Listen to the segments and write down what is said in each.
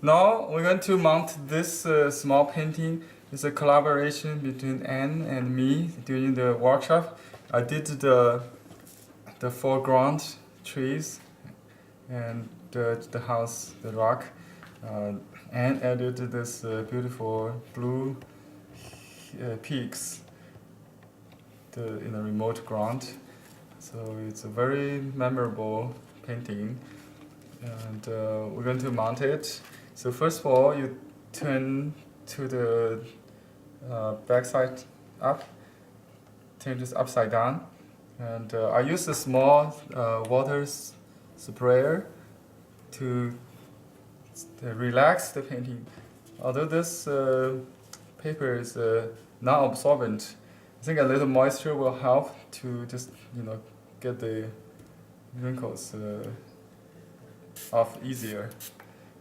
Now we're going to mount this small painting. It's a collaboration between Anne and me during the workshop. I did the foreground trees and the house, the rock. Anne added this beautiful blue peaks in a remote ground. So it's a very memorable painting, and we're going to mount it. So first of all, you turn to the back side up, turn this upside down, and I use a small water sprayer to relax the painting. Although this paper is non-absorbent, I think a little moisture will help to just get the wrinkles off easier.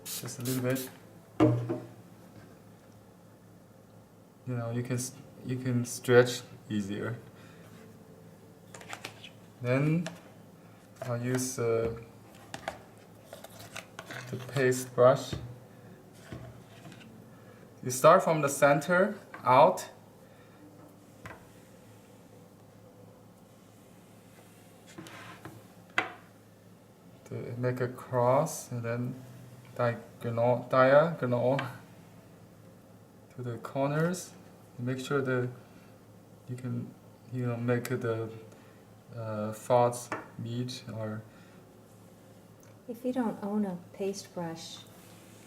Just a little bit. You can stretch easier. Then I'll use the paste brush. You start from the center out. To make a cross and then diagonal to the corners. Make sure that you can make the faults meet. Or if you don't own a paste brush,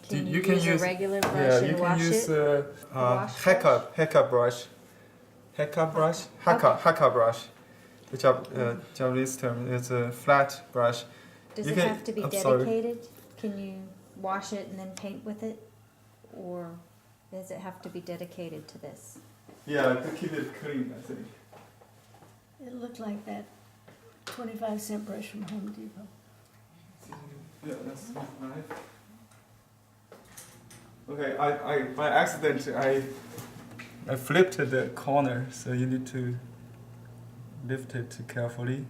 can you you use a regular brush and wash it? Yeah, you can use Heka brush. The Japanese term is a flat brush. Does it have to be dedicated? Can you wash it and then paint with it? Or does it have to be dedicated to this? Yeah, to keep it clean, I think. It looked like that 25-cent brush from Home Depot. Yeah, that's right. Okay, I by accident I flipped the corner, so you need to lift it carefully.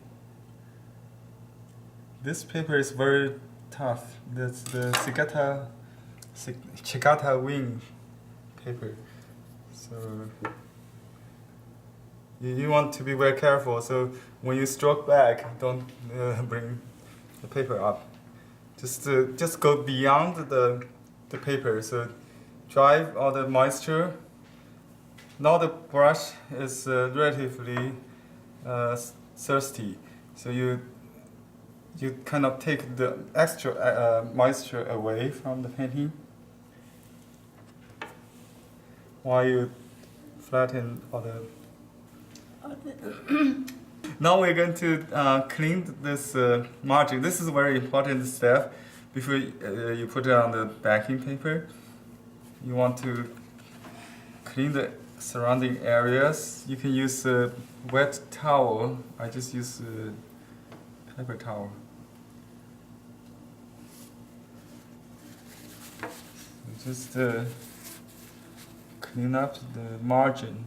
This paper is very tough. That's the Chikata wing paper. So you want to be very careful. So when you stroke back, don't bring the paper up. Just go beyond the paper. So dry all the moisture. Now the brush is relatively thirsty. So you kind of take the extra moisture away from the painting while you flatten all the. Now we're going to clean this margin. This is a very important step before you put it on the backing paper. You want to clean the surrounding areas. You can use a wet towel. I just use a paper towel. Just clean up the margin.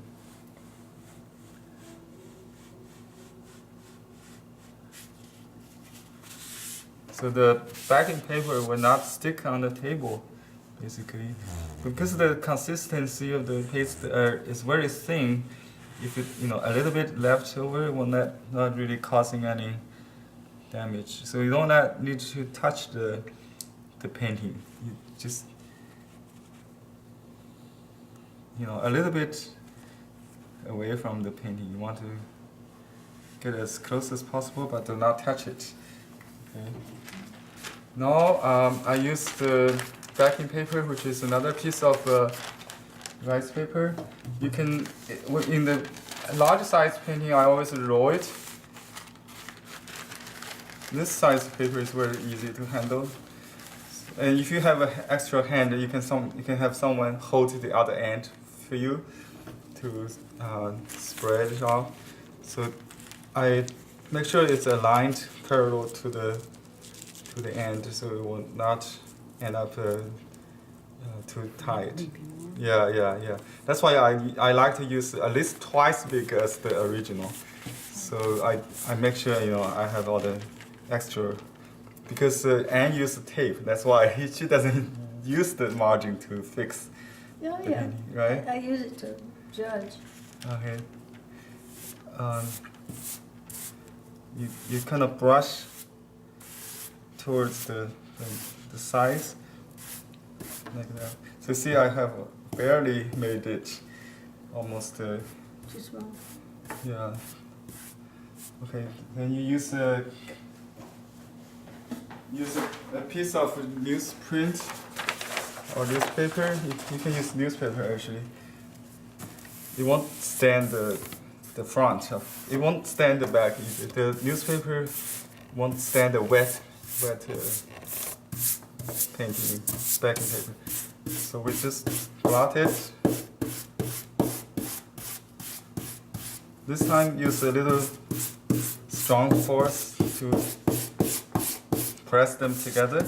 So the backing paper will not stick on the table, basically. Because the consistency of the paste is very thin, if it, a little bit left over will not really causing any damage. So you don't need to touch the painting. You just a little bit away from the painting. You want to get as close as possible, but do not touch it. Okay. Now I use the backing paper, which is another piece of rice paper. You can, in the large size painting, I always roll it. This size paper is very easy to handle. And if you have an extra hand, you can have someone hold the other end for you to spread it out. So I make sure it's aligned parallel to the end, so it will not end up too tight. Yeah. That's why I like to use at least twice big as the original. So I make sure I have all the extra, because Anne used tape. That's why she doesn't use the margin to fix Oh, the yeah. painting, right? I use it to judge. Okay. Um, you kind of brush towards the sides like that. So see, I have barely made it almost. Too small. Yeah. Okay. Then you use a piece of newsprint or newspaper. You can use newspaper actually. It won't stand the front of. It won't stand the back either. The newspaper won't stand the wet painting backing paper. So we just blot it. This time use a little strong force to press them together.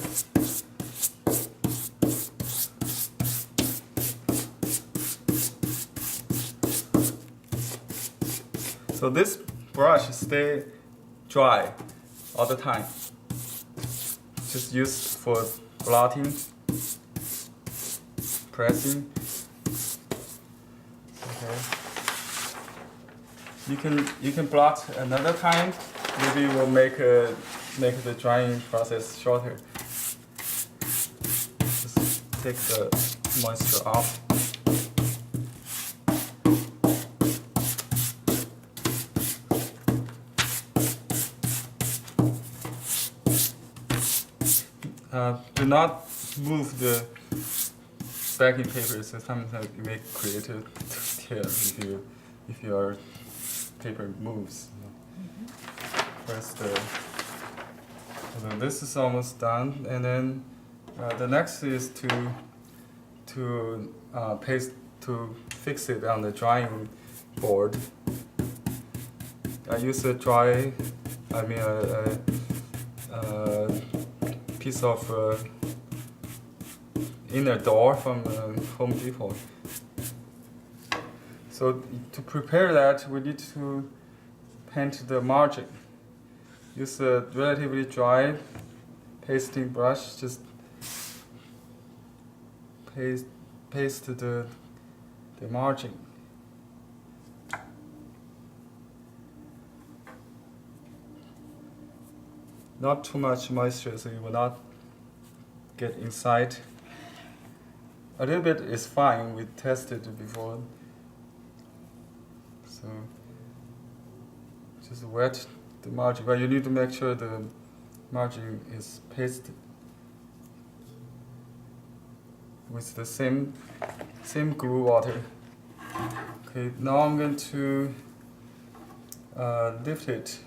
So this brush stay dry all the time. Just use for blotting, pressing. Okay. You can blot another time. Maybe we'll make the drying process shorter. Just take the moisture off. Do not move the backing paper, so sometimes you may create a tear if your paper moves. First, so this is almost done, and then the next is to paste to fix it on the drying board. I use a piece of inner door from Home Depot. So to prepare that, we need to paint the margin. Use a relatively dry pasting brush. Just paste the margin. Not too much moisture, so you will not get inside. A little bit is fine. We tested it before. So just wet the margin, but you need to make sure the margin is pasted with the same glue water. Okay, now I'm going to lift it.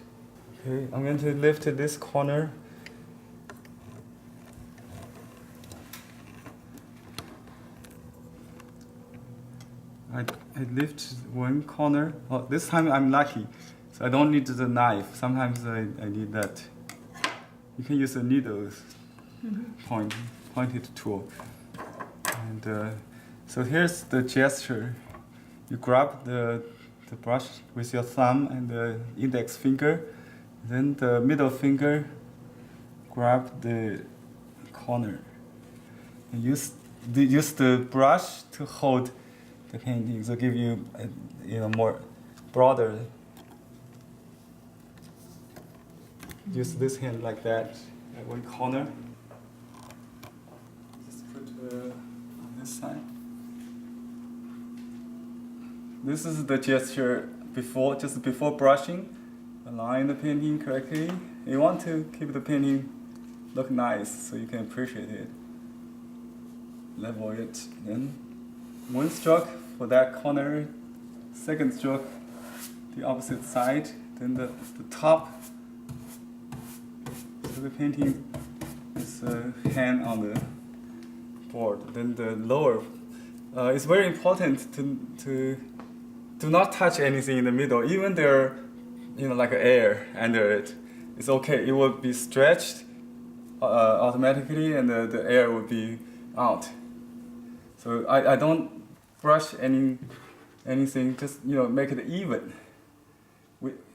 Okay, I'm going to lift this corner. I lift one corner. Oh, this time I'm lucky, so I don't need the knife. Sometimes I need that. You can use a needle pointed tool. And so here's the gesture. You grab the brush with your thumb and the index finger. Then the middle finger grab the corner. And use the brush to hold the painting, so give you more broader. Use this hand like that at one corner. Just put on this side. This is the gesture just before brushing. Align the painting correctly. You want to keep the painting look nice so you can appreciate it. Level it. Then one stroke for that corner, second stroke the opposite side, then the top. So the painting is a hand on the board. Then the lower. It's very important to do not touch anything in the middle, even there. Like air under it. It's okay. It will be stretched automatically, and the air will be out. So I don't brush anything. Just make it even.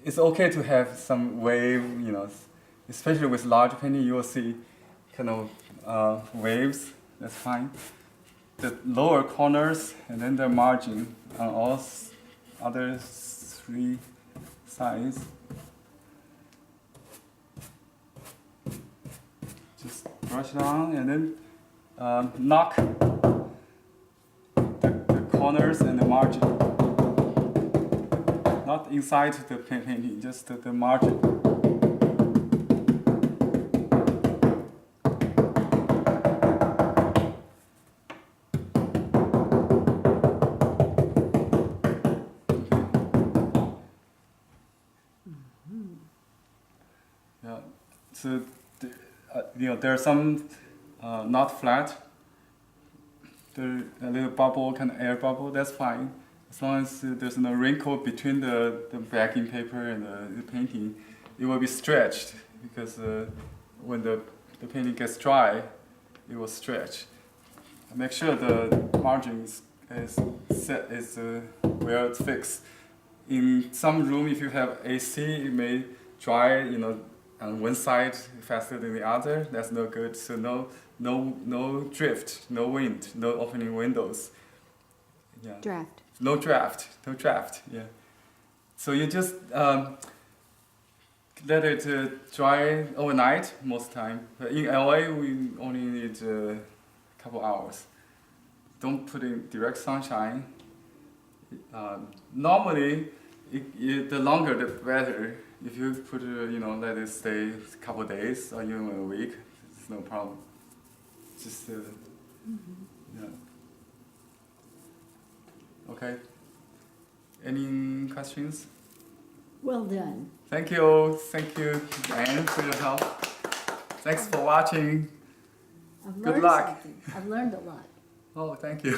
It's okay to have some wave. Especially with large painting, you will see kind of waves that's fine. The lower corners and then the margin on all other 3 sides. Just brush it on and then knock the corners and the margin. Not inside the painting, just the margin. Yeah, so there are some not flat. There a little bubble, kind of air bubble. That's fine, as long as there's no wrinkle between the backing paper and the painting. It will be stretched because when the painting gets dry, it will stretch. Make sure the margin is set, where it's fixed. In some room, if you have AC, it may dry, on one side faster than the other. That's no good. So no drift, no wind, no opening windows. Yeah. Draft. No draft. Yeah. So you just let it dry overnight most time. But in LA, we only need a couple hours. Don't put in direct sunshine. Normally, the longer the better. If you put, let it stay a couple days or even a week, it's no problem. Just, yeah. Okay. Any questions? Well done. Thank you, Diane, for your help. Thanks for watching. I've Good learned luck. something. I've learned a lot. Oh, thank you.